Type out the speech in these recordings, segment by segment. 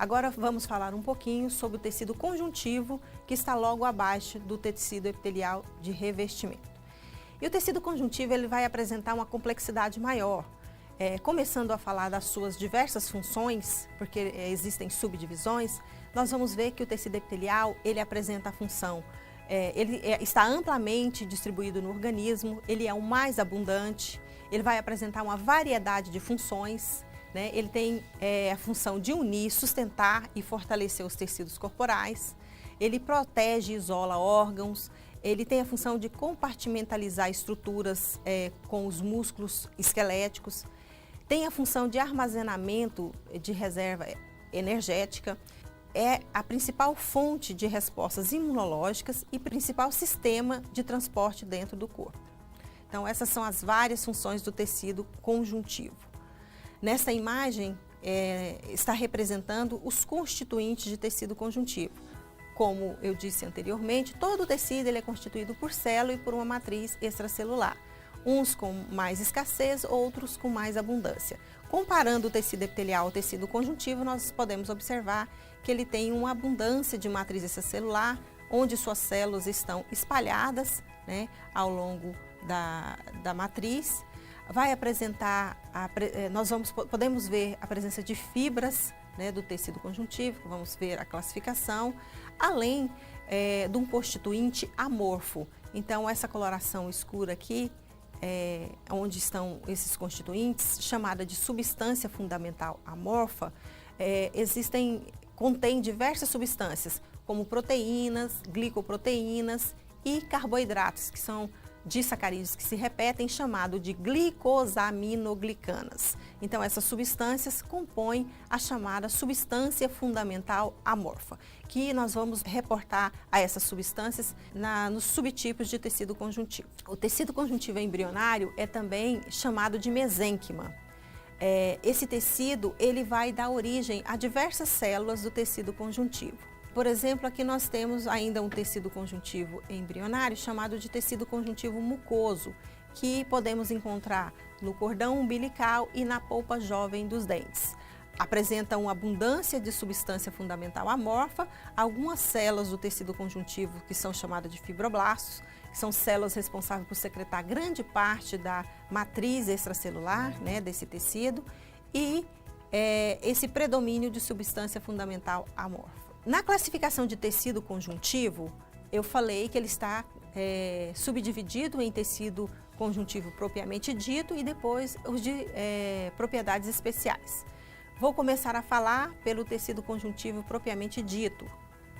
Agora vamos falar um pouquinho sobre o tecido conjuntivo, que está logo abaixo do tecido epitelial de revestimento. E o tecido conjuntivo ele vai apresentar uma complexidade maior, começando a falar das suas diversas funções, porque existem subdivisões. Nós vamos ver que o tecido epitelial ele apresenta a função, está amplamente distribuído no organismo, ele é o mais abundante, ele vai apresentar uma variedade de funções, né? Ele tem a função de unir, sustentar e fortalecer os tecidos corporais, ele protege e isola órgãos, ele tem a função de compartimentalizar estruturas com os músculos esqueléticos, tem a função de armazenamento de reserva energética, é a principal fonte de respostas imunológicas e principal sistema de transporte dentro do corpo. Então, essas são as várias funções do tecido conjuntivo. Nesta imagem, está representando os constituintes de tecido conjuntivo. Como eu disse anteriormente, todo o tecido ele é constituído por célula e por uma matriz extracelular. Uns com mais escassez, outros com mais abundância. Comparando o tecido epitelial ao tecido conjuntivo, nós podemos observar que ele tem uma abundância de matriz extracelular, onde suas células estão espalhadas, né, ao longo da matriz. Vai apresentar, podemos ver a presença de fibras, né, do tecido conjuntivo, vamos ver a classificação, além de um constituinte amorfo. Então, essa coloração escura aqui, onde estão esses constituintes, chamada de substância fundamental amorfa, contém diversas substâncias, como proteínas, glicoproteínas e carboidratos, que são disacarídeos que se repetem, chamado de glicosaminoglicanas. Então, essas substâncias compõem a chamada substância fundamental amorfa, que nós vamos reportar a essas substâncias nos subtipos de tecido conjuntivo. O tecido conjuntivo embrionário é também chamado de mesênquima. Esse tecido ele vai dar origem a diversas células do tecido conjuntivo. Por exemplo, aqui nós temos ainda um tecido conjuntivo embrionário chamado de tecido conjuntivo mucoso, que podemos encontrar no cordão umbilical e na polpa jovem dos dentes. Apresenta uma abundância de substância fundamental amorfa, algumas células do tecido conjuntivo que são chamadas de fibroblastos, que são células responsáveis por secretar grande parte da matriz extracelular, né, desse tecido, e esse predomínio de substância fundamental amorfa. Na classificação de tecido conjuntivo, eu falei que ele está subdividido em tecido conjuntivo propriamente dito e depois os de propriedades especiais. Vou começar a falar pelo tecido conjuntivo propriamente dito,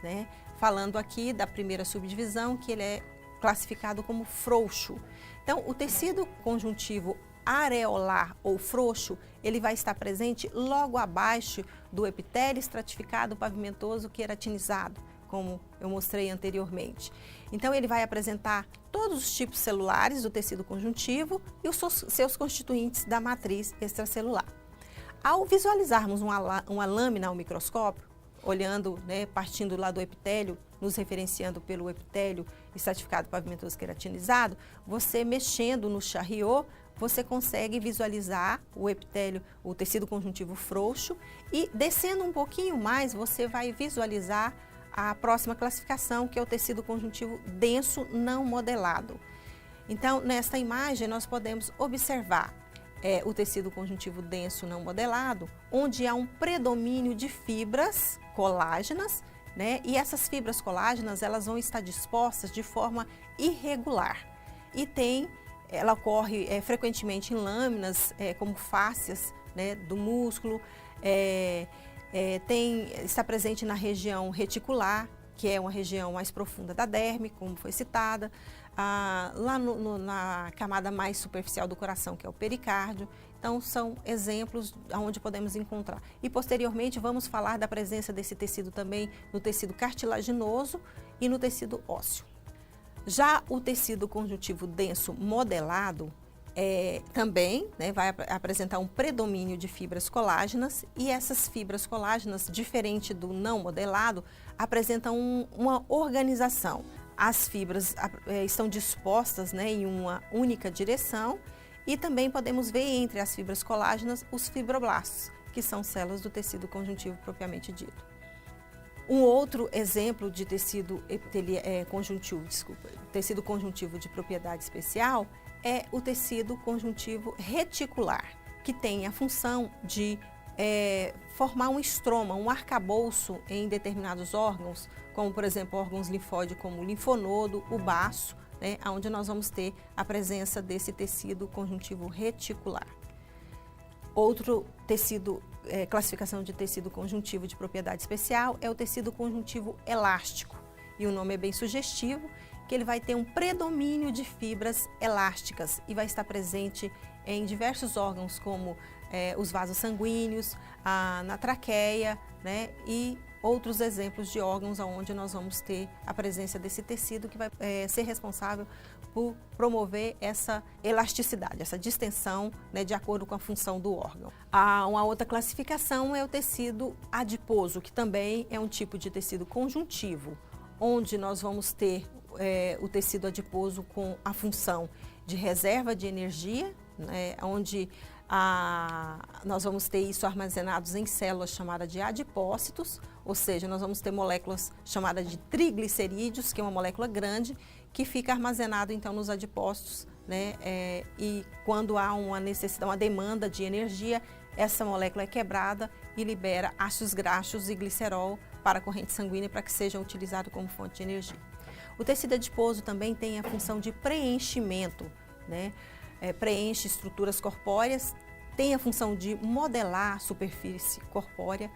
né? Falando aqui da primeira subdivisão, que ele é classificado como frouxo. Então, o tecido conjuntivo areolar ou frouxo, ele vai estar presente logo abaixo do epitélio estratificado pavimentoso queratinizado, como eu mostrei anteriormente. Então, ele vai apresentar todos os tipos celulares do tecido conjuntivo e os seus constituintes da matriz extracelular. Ao visualizarmos uma lâmina ao microscópio, olhando, né, partindo lá do epitélio, nos referenciando pelo epitélio estratificado pavimentoso queratinizado, você mexendo no Charriot, você consegue visualizar o epitélio, o tecido conjuntivo frouxo, e descendo um pouquinho mais, você vai visualizar a próxima classificação, que é o tecido conjuntivo denso não modelado. Então, nesta imagem, nós podemos observar o tecido conjuntivo denso não modelado, onde há um predomínio de fibras colágenas, né? E essas fibras colágenas, elas vão estar dispostas de forma irregular. E ela ocorre frequentemente em lâminas, como fáscias, né, do músculo, está presente na região reticular, que é uma região mais profunda da derme, como foi citada, lá na camada mais superficial do coração, que é o pericárdio. Então, são exemplos onde podemos encontrar. E, posteriormente, vamos falar da presença desse tecido também no tecido cartilaginoso e no tecido ósseo. Já o tecido conjuntivo denso modelado também, né, vai apresentar um predomínio de fibras colágenas, e essas fibras colágenas, diferente do não modelado, apresentam uma organização. As fibras estão dispostas, né, em uma única direção, e também podemos ver entre as fibras colágenas os fibroblastos, que são células do tecido conjuntivo propriamente dito. Um outro exemplo de tecido tecido conjuntivo de propriedade especial é o tecido conjuntivo reticular, que tem a função de formar um estroma, um arcabouço em determinados órgãos, como por exemplo órgãos linfóides como o linfonodo, o baço, né, onde nós vamos ter a presença desse tecido conjuntivo reticular. Outro tecido, classificação de tecido conjuntivo de propriedade especial é o tecido conjuntivo elástico. E o nome é bem sugestivo, que ele vai ter um predomínio de fibras elásticas e vai estar presente em diversos órgãos, como os vasos sanguíneos, na traqueia, né, e outros exemplos de órgãos onde nós vamos ter a presença desse tecido que vai ser responsável por promover essa elasticidade, essa distensão, né, de acordo com a função do órgão. Uma outra classificação é o tecido adiposo, que também é um tipo de tecido conjuntivo, onde nós vamos ter o tecido adiposo com a função de reserva de energia, né, onde nós vamos ter isso armazenados em células chamadas de adipócitos, ou seja, nós vamos ter moléculas chamadas de triglicerídeos, que é uma molécula grande, que fica armazenado então nos adipócitos, né, e quando há uma necessidade, uma demanda de energia, essa molécula é quebrada e libera ácidos graxos e glicerol para a corrente sanguínea para que sejam utilizados como fonte de energia. O tecido adiposo também tem a função de preenchimento, né? Preenche estruturas corpóreas, tem a função de modelar a superfície corpórea,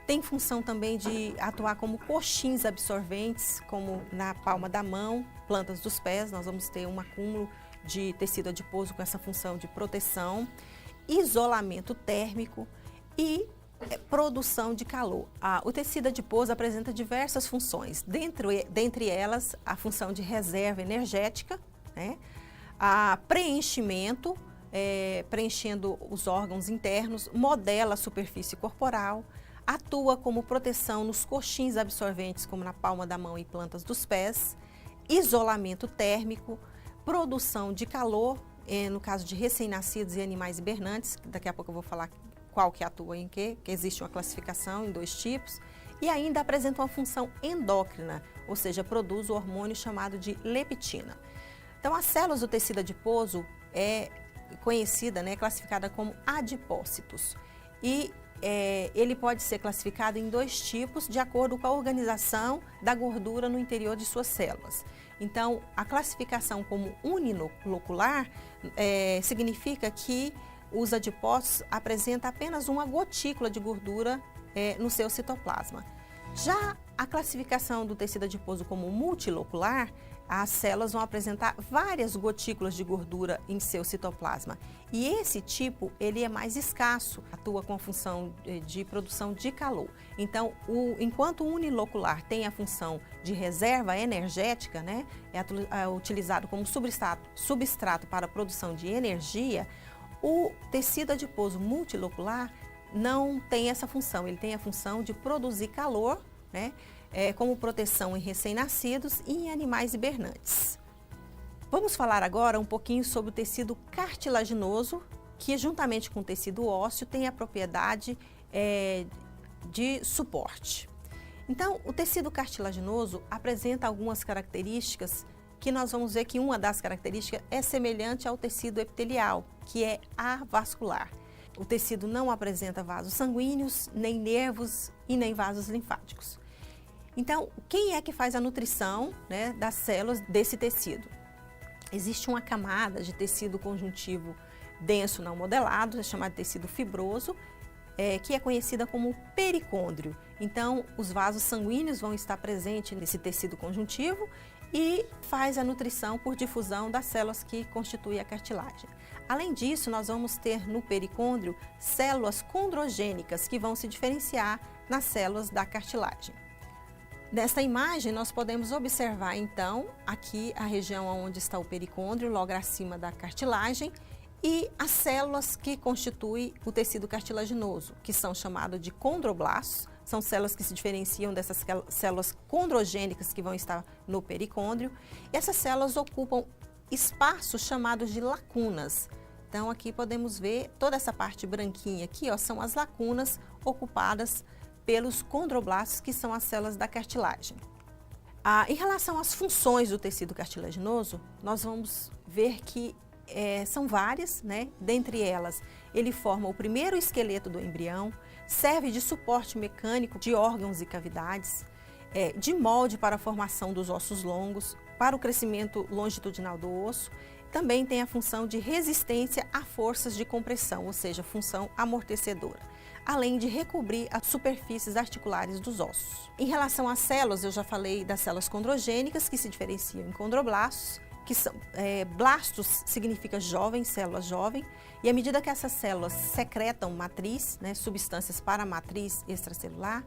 tem função também de atuar como coxins absorventes, como na palma da mão, plantas dos pés, nós vamos ter um acúmulo de tecido adiposo com essa função de proteção, isolamento térmico e produção de calor. O tecido adiposo apresenta diversas funções, dentre elas a função de reserva energética, né? Preenchimento, preenchendo os órgãos internos, modela a superfície corporal, atua como proteção nos coxins absorventes, como na palma da mão e plantas dos pés, isolamento térmico, produção de calor, no caso de recém-nascidos e animais hibernantes, daqui a pouco eu vou falar qual que atua em quê, que existe uma classificação em 2 tipos, e ainda apresenta uma função endócrina, ou seja, produz o hormônio chamado de leptina. Então, as células do tecido adiposo é conhecida, né, classificada como adipócitos. E ele pode ser classificado em 2 tipos, de acordo com a organização da gordura no interior de suas células. Então, a classificação como unilocular significa que os adipócitos apresentam apenas uma gotícula de gordura no seu citoplasma. Já a classificação do tecido adiposo como multilocular, as células vão apresentar várias gotículas de gordura em seu citoplasma. E esse tipo, ele é mais escasso, atua com a função de produção de calor. Então, enquanto o unilocular tem a função de reserva energética, né, é utilizado como substrato para a produção de energia, o tecido adiposo multilocular não tem essa função, ele tem a função de produzir calor, né, como proteção em recém-nascidos e em animais hibernantes. Vamos falar agora um pouquinho sobre o tecido cartilaginoso, que juntamente com o tecido ósseo tem a propriedade de suporte. Então, o tecido cartilaginoso apresenta algumas características que nós vamos ver que uma das características é semelhante ao tecido epitelial, que é avascular. O tecido não apresenta vasos sanguíneos, nem nervos e nem vasos linfáticos. Então, quem é que faz a nutrição, né, das células desse tecido? Existe uma camada de tecido conjuntivo denso não modelado, é chamado de tecido fibroso, que é conhecida como pericôndrio. Então, os vasos sanguíneos vão estar presentes nesse tecido conjuntivo e faz a nutrição por difusão das células que constituem a cartilagem. Além disso, nós vamos ter no pericôndrio células condrogênicas que vão se diferenciar nas células da cartilagem. Nesta imagem, nós podemos observar, então, aqui a região onde está o pericôndrio, logo acima da cartilagem, e as células que constituem o tecido cartilaginoso, que são chamadas de condroblastos, são células que se diferenciam dessas células condrogênicas que vão estar no pericôndrio. E essas células ocupam espaços chamados de lacunas. Então, aqui podemos ver toda essa parte branquinha aqui, ó, são as lacunas ocupadas pelos condroblastos, que são as células da cartilagem. Em relação às funções do tecido cartilaginoso, nós vamos ver que são várias, né? Dentre elas, ele forma o primeiro esqueleto do embrião, serve de suporte mecânico de órgãos e cavidades, de molde para a formação dos ossos longos, para o crescimento longitudinal do osso. Também tem a função de resistência a forças de compressão, ou seja, função amortecedora, além de recobrir as superfícies articulares dos ossos. Em relação às células, eu já falei das células condrogênicas, que se diferenciam em condroblastos, que são blastos significa jovem, célula jovem, e à medida que essas células secretam matriz, né, substâncias para a matriz extracelular,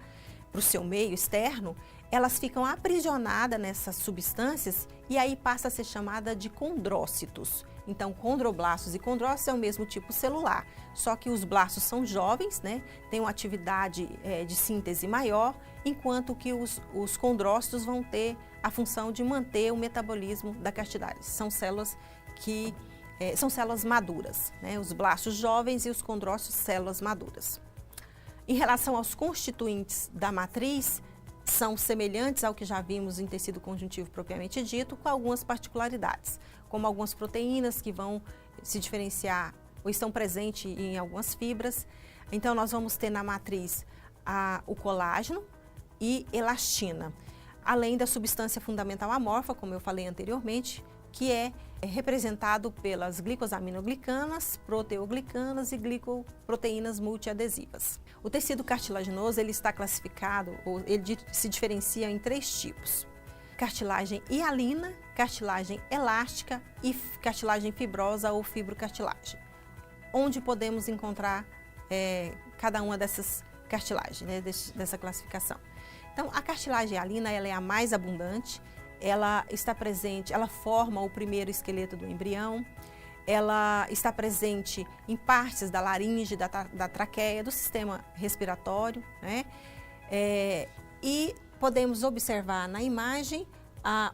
para o seu meio externo, elas ficam aprisionadas nessas substâncias e aí passa a ser chamada de condrócitos. Então, condroblastos e condrócitos é o mesmo tipo celular, só que os blastos são jovens, né, têm uma atividade de síntese maior, enquanto que os condrócitos vão ter a função de manter o metabolismo da cartilagem. São células que são células maduras, né, os blastos jovens e os condrócitos, células maduras. Em relação aos constituintes da matriz, são semelhantes ao que já vimos em tecido conjuntivo propriamente dito, com algumas particularidades, como algumas proteínas que vão se diferenciar ou estão presentes em algumas fibras. Então, nós vamos ter na matriz o colágeno e elastina, além da substância fundamental amorfa, como eu falei anteriormente, que é representado pelas glicosaminoglicanas, proteoglicanas e glicoproteínas multiadesivas. O tecido cartilaginoso ele está classificado, ou ele se diferencia em 3 tipos: cartilagem hialina, cartilagem elástica e cartilagem fibrosa ou fibrocartilagem. Onde podemos encontrar cada uma dessas cartilagens, né, dessa classificação. Então, a cartilagem hialina ela é a mais abundante. Ela está presente, ela forma o primeiro esqueleto do embrião, ela está presente em partes da laringe, da traqueia, do sistema respiratório, né? E podemos observar na imagem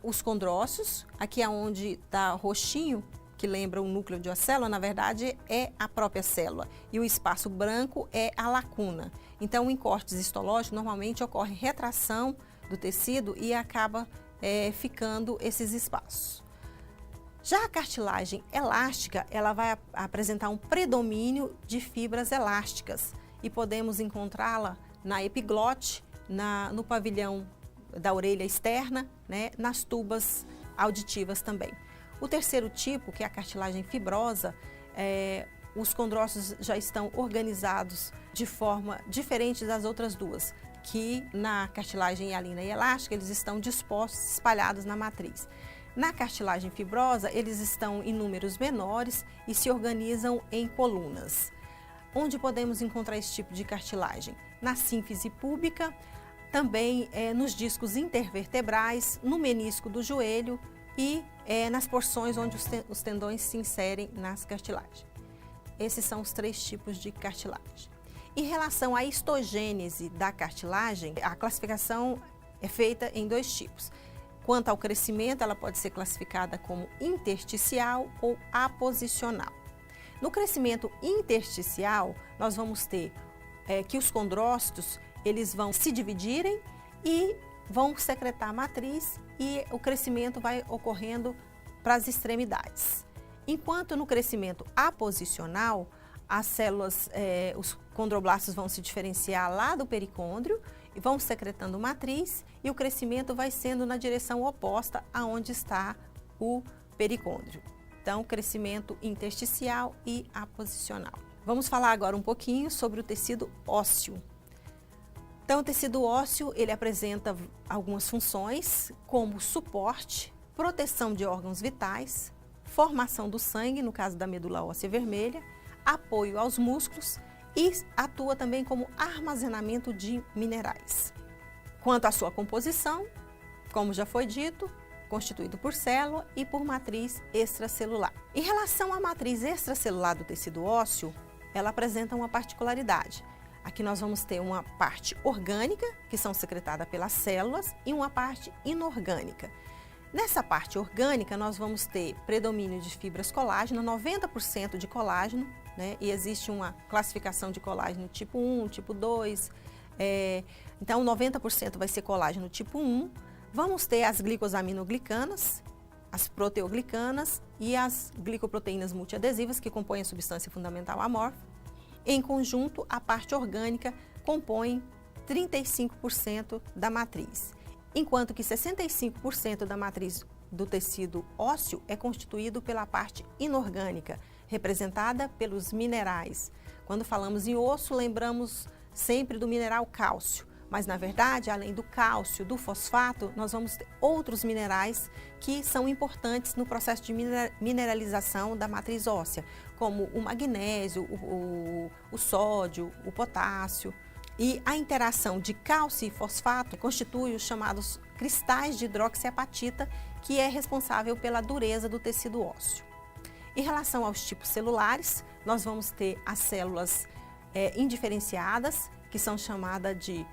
os condrócitos, aqui é onde está roxinho, que lembra o núcleo de uma célula, na verdade é a própria célula, e o espaço branco é a lacuna. Então, em cortes histológicos, normalmente ocorre retração do tecido e acaba ficando esses espaços. Já a cartilagem elástica, ela vai apresentar um predomínio de fibras elásticas e podemos encontrá-la na epiglote, no pavilhão da orelha externa, né, nas tubas auditivas também. O terceiro tipo, que é a cartilagem fibrosa, os condrócitos já estão organizados de forma diferente das outras duas, que na cartilagem hialina e elástica eles estão dispostos, espalhados na matriz. Na cartilagem fibrosa, eles estão em números menores e se organizam em colunas. Onde podemos encontrar esse tipo de cartilagem? Na sínfise púbica, também nos discos intervertebrais, no menisco do joelho e nas porções onde os tendões se inserem nas cartilagens. Esses são os 3 tipos de cartilagem. Em relação à histogênese da cartilagem, a classificação é feita em 2 tipos. Quanto ao crescimento, ela pode ser classificada como intersticial ou aposicional. No crescimento intersticial, nós vamos ter que os condrócitos eles vão se dividirem e vão secretar a matriz e o crescimento vai ocorrendo para as extremidades. Enquanto no crescimento aposicional, as células, os condroblastos vão se diferenciar lá do pericôndrio e vão secretando matriz e o crescimento vai sendo na direção oposta aonde está o pericôndrio. Então, crescimento intersticial e aposicional. Vamos falar agora um pouquinho sobre o tecido ósseo. Então, o tecido ósseo, ele apresenta algumas funções, como suporte, proteção de órgãos vitais, formação do sangue, no caso da medula óssea vermelha, apoio aos músculos e atua também como armazenamento de minerais. Quanto à sua composição, como já foi dito, constituído por célula e por matriz extracelular. Em relação à matriz extracelular do tecido ósseo, ela apresenta uma particularidade. Aqui nós vamos ter uma parte orgânica, que são secretadas pelas células, e uma parte inorgânica. Nessa parte orgânica, nós vamos ter predomínio de fibras colágeno, 90% de colágeno, né? E existe uma classificação de colágeno tipo 1, tipo 2, então 90% vai ser colágeno tipo 1. Vamos ter as glicosaminoglicanas, as proteoglicanas e as glicoproteínas multiadesivas, que compõem a substância fundamental amorfa. Em conjunto, a parte orgânica compõe 35% da matriz, enquanto que 65% da matriz do tecido ósseo é constituído pela parte inorgânica, representada pelos minerais. Quando falamos em osso, lembramos sempre do mineral cálcio, mas na verdade, além do cálcio, do fosfato, nós vamos ter outros minerais que são importantes no processo de mineralização da matriz óssea, como o magnésio, o sódio, o potássio. E a interação de cálcio e fosfato constitui os chamados cristais de hidroxiapatita, que é responsável pela dureza do tecido ósseo. Em relação aos tipos celulares, nós vamos ter as células indiferenciadas, que são chamadas de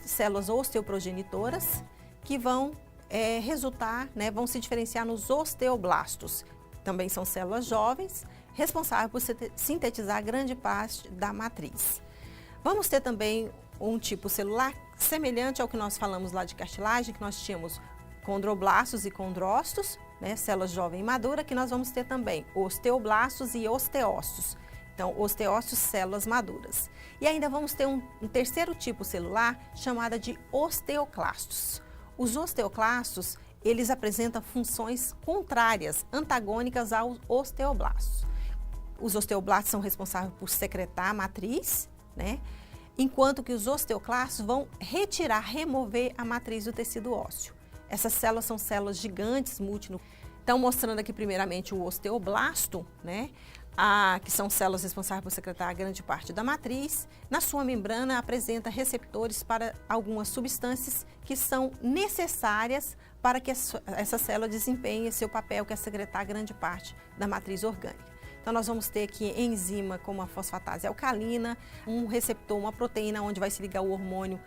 células osteoprogenitoras, que vão resultar, vão se diferenciar nos osteoblastos. Também são células jovens, responsáveis por sintetizar grande parte da matriz. Vamos ter também um tipo celular semelhante ao que nós falamos lá de cartilagem, que nós tínhamos condroblastos e condrócitos, células jovem e madura, que nós vamos ter também osteoblastos e osteócitos. Então, osteócitos, células maduras. E ainda vamos ter um terceiro tipo celular chamado de osteoclastos. Os osteoclastos, eles apresentam funções contrárias, antagônicas aos osteoblastos. Os osteoblastos são responsáveis por secretar a matriz, enquanto que os osteoclastos vão remover a matriz do tecido ósseo. Essas células são células gigantes, multinucleares. Então, mostrando aqui primeiramente o osteoblasto, que são células responsáveis por secretar grande parte da matriz. Na sua membrana apresenta receptores para algumas substâncias que são necessárias para que essa célula desempenhe seu papel, que é secretar grande parte da matriz orgânica. Então, nós vamos ter aqui enzima como a fosfatase alcalina, um receptor, uma proteína onde vai se ligar o hormônio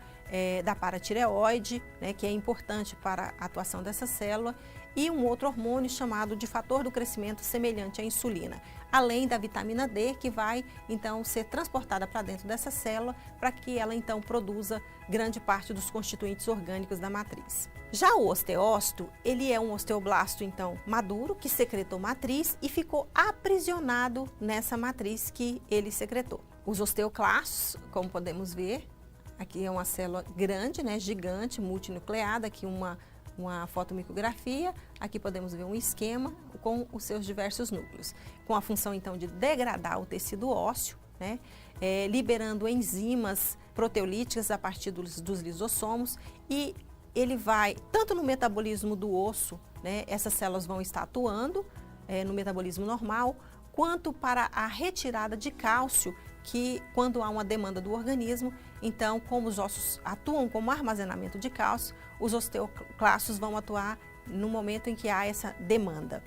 da paratireoide, que é importante para a atuação dessa célula, e um outro hormônio chamado de fator do crescimento semelhante à insulina, além da vitamina D, que vai então ser transportada para dentro dessa célula para que ela então produza grande parte dos constituintes orgânicos da matriz. Já o osteócito, ele é um osteoblasto então maduro que secretou matriz e ficou aprisionado nessa matriz que ele secretou. Os osteoclastos, como podemos ver, aqui é uma célula grande, gigante, multinucleada, aqui uma fotomicografia, aqui podemos ver um esquema com os seus diversos núcleos, com a função então de degradar o tecido ósseo, liberando enzimas proteolíticas a partir dos lisossomos, e ele vai, tanto no metabolismo do osso, essas células vão estar atuando no metabolismo normal, quanto para a retirada de cálcio, que quando há uma demanda do organismo, então como os ossos atuam como armazenamento de cálcio, os osteoclastos vão atuar no momento em que há essa demanda.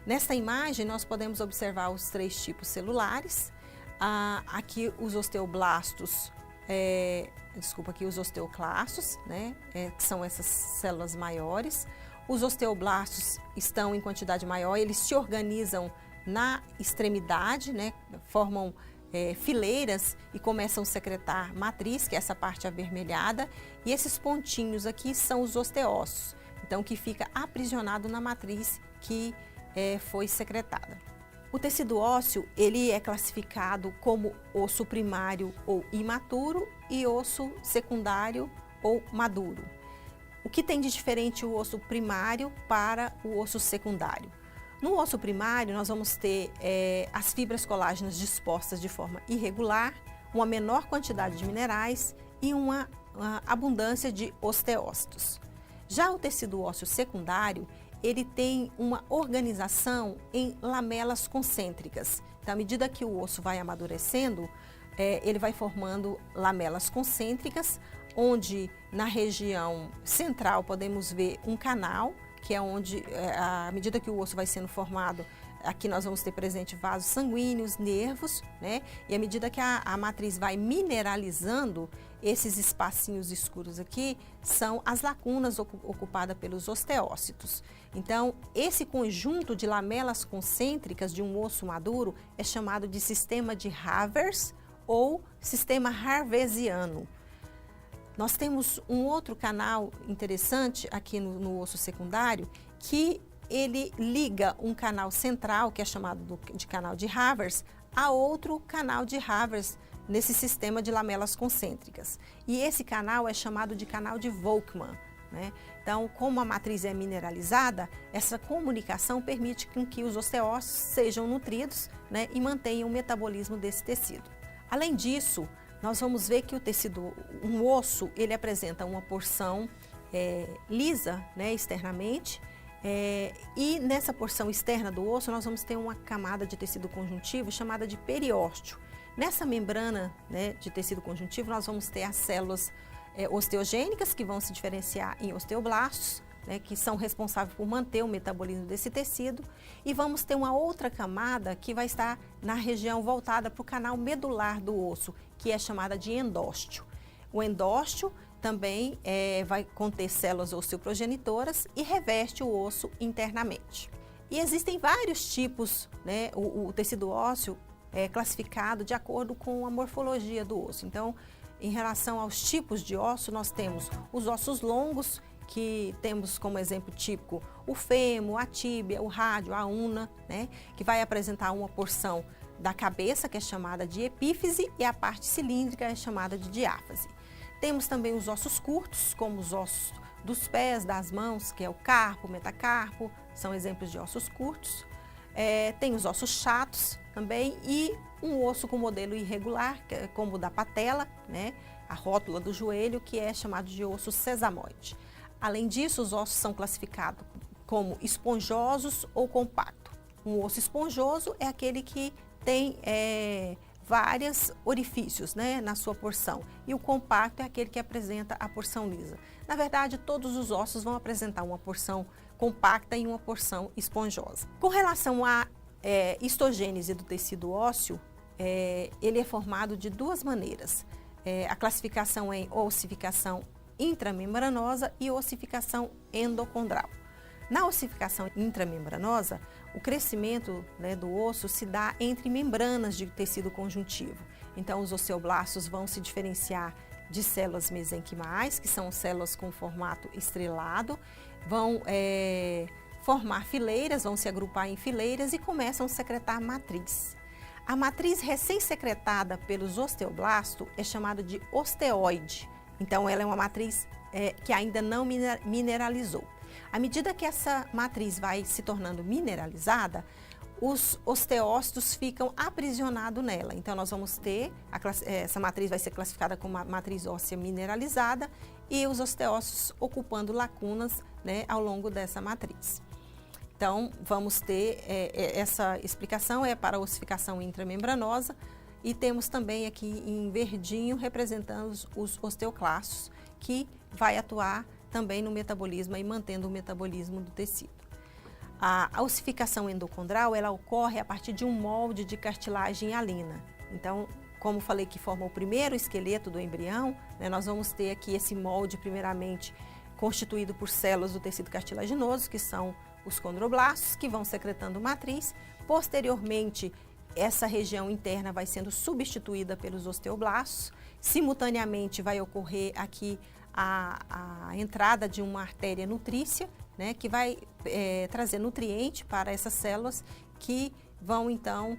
Nesta imagem nós podemos observar os três tipos celulares, aqui os osteoblastos, aqui os osteoclastos, que são essas células maiores. Os osteoblastos estão em quantidade maior, eles se organizam na extremidade, formam fileiras e começam a secretar matriz, que é essa parte avermelhada, e esses pontinhos aqui são os osteócitos, então que fica aprisionado na matriz que foi secretada. O tecido ósseo, ele é classificado como osso primário ou imaturo e osso secundário ou maduro. O que tem de diferente o osso primário para o osso secundário? No osso primário, nós vamos ter as fibras colágenas dispostas de forma irregular, uma menor quantidade de minerais e uma abundância de osteócitos. Já o tecido ósseo secundário, ele tem uma organização em lamelas concêntricas. Então, à medida que o osso vai amadurecendo, ele vai formando lamelas concêntricas, onde na região central podemos ver um canal, que é onde, à medida que o osso vai sendo formado, Aqui nós vamos ter presente vasos sanguíneos, nervos, né? E à medida que a matriz vai mineralizando, esses espacinhos escuros aqui são as lacunas ocupadas pelos osteócitos. Então, esse conjunto de lamelas concêntricas de um osso maduro é chamado de sistema de Havers ou sistema harvesiano. Nós temos um outro canal interessante aqui no osso secundário, que ele liga um canal central, que é chamado de canal de Havers, a outro canal de Havers nesse sistema de lamelas concêntricas. E esse canal é chamado de canal de Volkmann, né? Então, como a matriz é mineralizada, essa comunicação permite que os osteócitos sejam nutridos, né, e mantenham o metabolismo desse tecido. Além disso, nós vamos ver que o tecido, um osso, ele apresenta uma porção lisa, né, externamente, e nessa porção externa do osso nós vamos ter uma camada de tecido conjuntivo chamada de periósteo. Nessa membrana, né, de tecido conjuntivo nós vamos ter as células osteogênicas, que vão se diferenciar em osteoblastos, né, que são responsáveis por manter o metabolismo desse tecido, e vamos ter uma outra camada que vai estar na região voltada para o canal medular do osso, que é chamada de endósteo. O endósteo também vai conter células osteoprogenitoras e reveste o osso internamente. E existem vários tipos, né, o tecido ósseo é classificado de acordo com a morfologia do osso. Então, em relação aos tipos de osso, nós temos os ossos longos, que temos como exemplo típico o fêmur, a tíbia, o rádio, a una, né, que vai apresentar uma porção da cabeça, que é chamada de epífise, e a parte cilíndrica é chamada de diáfase. Temos também os ossos curtos, como os ossos dos pés, das mãos, que é o carpo, o metacarpo, são exemplos de ossos curtos. Tem os ossos chatos também, e um osso com modelo irregular, como o da patela, né, a rótula do joelho, que é chamado de osso sesamoide. Além disso, os ossos são classificados como esponjosos ou compactos. Um osso esponjoso é aquele que tem vários orifícios, né, na sua porção, e o compacto é aquele que apresenta a porção lisa. Na verdade, todos os ossos vão apresentar uma porção compacta e uma porção esponjosa. Com relação à histogênese do tecido ósseo, ele é formado de duas maneiras. A classificação em ossificação intramembranosa e ossificação endocondral. Na ossificação intramembranosa, o crescimento, né, do osso se dá entre membranas de tecido conjuntivo. Então, os osteoblastos vão se diferenciar de células mesenquimais, que são células com formato estrelado, vão formar fileiras, vão se agrupar em fileiras e começam a secretar matriz. A matriz recém-secretada pelos osteoblastos é chamada de osteoide. Então, ela é uma matriz que ainda não mineralizou. À medida que essa matriz vai se tornando mineralizada, os osteócitos ficam aprisionados nela. Então, nós vamos ter, essa matriz vai ser classificada como uma matriz óssea mineralizada e os osteócitos ocupando lacunas, né, ao longo dessa matriz. Então, vamos ter essa explicação para a ossificação intramembranosa, e temos também aqui em verdinho representando os osteoclastos, que vai atuar também no metabolismo e mantendo o metabolismo do tecido. A ossificação endocondral, ela ocorre a partir de um molde de cartilagem hialina. Então, como falei que forma o primeiro esqueleto do embrião, né, nós vamos ter aqui esse molde primeiramente constituído por células do tecido cartilaginoso, que são os condroblastos, que vão secretando matriz. Posteriormente, essa região interna vai sendo substituída pelos osteoblastos. Simultaneamente vai ocorrer aqui a entrada de uma artéria nutrícia, né, que vai trazer nutriente para essas células, que vão então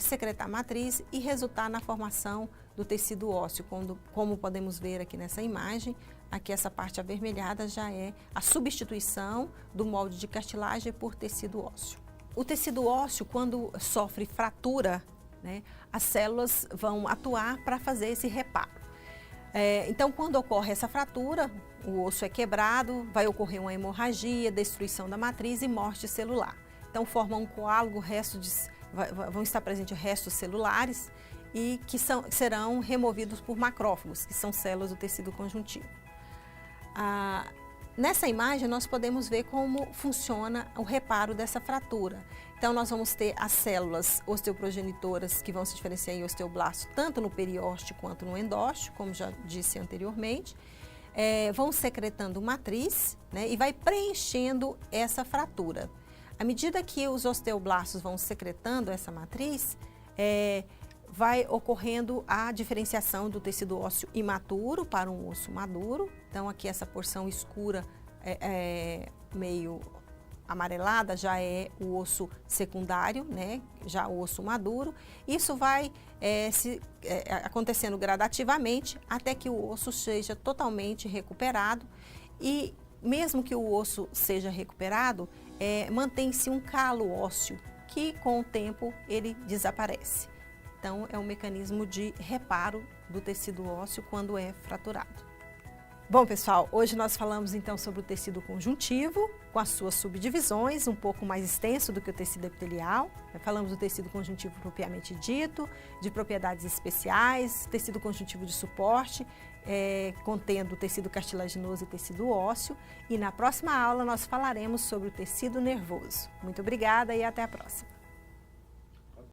secretar matriz e resultar na formação do tecido ósseo, como podemos ver aqui nessa imagem. Aqui essa parte avermelhada já é a substituição do molde de cartilagem por tecido ósseo. O tecido ósseo, quando sofre fratura, né, as células vão atuar para fazer esse reparo. Então, quando ocorre essa fratura, o osso é quebrado, vai ocorrer uma hemorragia, destruição da matriz e morte celular. Então, forma um coágulo, vão estar presentes restos celulares e que serão removidos por macrófagos, que são células do tecido conjuntivo. Nessa imagem, nós podemos ver como funciona o reparo dessa fratura. Então, nós vamos ter as células osteoprogenitoras que vão se diferenciar em osteoblasto, tanto no periósteo quanto no endósteo, como já disse anteriormente. Vão secretando matriz, né, e vai preenchendo essa fratura. À medida que os osteoblastos vão secretando essa matriz, vai ocorrendo a diferenciação do tecido ósseo imaturo para um osso maduro. Então, aqui essa porção escura meio amarelada já é o osso secundário, né? Já o osso maduro. Isso vai acontecendo gradativamente até que o osso seja totalmente recuperado. E mesmo que o osso seja recuperado, mantém-se um calo ósseo que com o tempo ele desaparece. Então, é um mecanismo de reparo do tecido ósseo quando é fraturado. Bom, pessoal, hoje nós falamos então sobre o tecido conjuntivo, com as suas subdivisões, um pouco mais extenso do que o tecido epitelial. Falamos do tecido conjuntivo propriamente dito, de propriedades especiais, tecido conjuntivo de suporte, contendo o tecido cartilaginoso e tecido ósseo. E na próxima aula nós falaremos sobre o tecido nervoso. Muito obrigada e até a próxima.